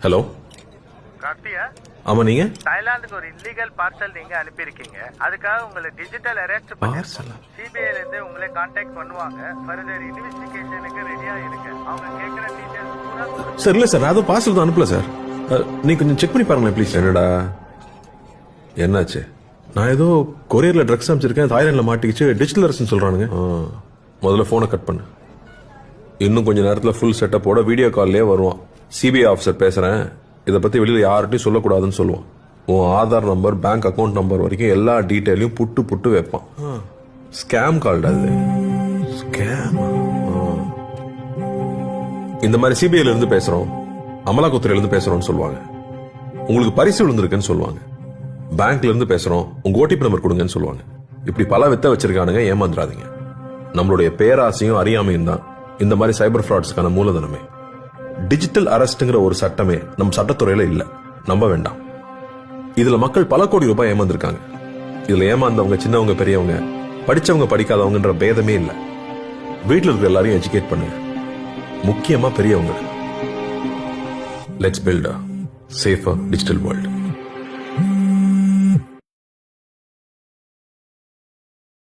Hello கார்த்தியா, ஆமா, நீங்க தாய்லாந்துக்கு ஒரு இல்லீகல் பார்சல் நீங்க அனுப்பியிருக்கீங்க. அதுக்காக உங்களை டிஜிட்டல் அரெஸ்ட் பார்சலா? சிபிஐல இருந்து உங்களை கான்டாக்ட் பண்ணுவாங்க. ஃபர்தர் இன்வெஸ்டிகேஷனுக்கு ரெடியா இருங்க. அவங்க கேக்குற டீடைல்ஸ் பூரா கொடுங்க. சார் இல்ல சார், அது பார்சல் தான் அனுப்பல சார். நீ கொஞ்சம் செக் பண்ணி பாருங்களேன் ப்ளீஸ். என்னடா என்னாச்சு? நான் ஏதோ கொரியர்ல ட்ரக்ஸ் அனுப்பிச்சிருக்கேன், தாய்லாந்துல மாட்டிக்கிச்சு, டிஜிட்டல் அரெஸ்ட்னு சொல்றானுங்க. முதல்ல போனை கட் பண்ணு. இன்னும் கொஞ்ச நேரத்துல ஃபுல் செட்டப்போட வீடியோ கால்லயே வருவான். சிபிஐ ஆஃபீஸர் பேசுறேன், இதை பத்தி வெளியில யார்கிட்டையும் சொல்லக்கூடாதுன்னு சொல்லுவான். உன் Aadhaar number, bank account number வரைக்கும் எல்லா டீட்டெயிலையும் புட்டு புட்டு வைப்பான். ஸ்கேம் கால்டா அது. ஸ்கேம். இந்த மாதிரி சிபிஐல இருந்து பேசுறோம், அமலாக்கத்துறையில இருந்து பேசுறோம்னு சொல்லுவாங்க. உங்களுக்கு பரிசு விழுந்திருக்குன்னு சொல்லுவாங்க. பேங்க்ல இருந்து பேசுறோம், உங்க ஓடிபி நம்பர் கொடுங்கன்னு சொல்லுவாங்க. இப்படி பல வித்த வச்சிருக்கானுங்க, ஏமாந்துடாதீங்க. நம்மளுடைய பேராசையும் அறியாமையும் தான் இந்த மாதிரி சைபர் ஃப்ராட்ஸ்க்கான மூலதனமே. டிஜிட்டல் அரெஸ்ட்ங்கிற ஒரு சட்டமே நம்ம சட்டத்துறையில இல்ல, நம்ப வேண்டாம். இதுல மக்கள் பல கோடி ரூபாய் ஏமாந்துருக்காங்க. இதுல ஏமாந்தவங்க சின்னவங்க பெரியவங்க, படிச்சவங்க படிக்காதவங்கன்ற பேதமே இல்ல. வீட்டுல இருக்கிற எல்லாரையும் எஜுகேட் பண்ணுங்க, முக்கியமா பெரியவங்க. Let's build a safer digital world.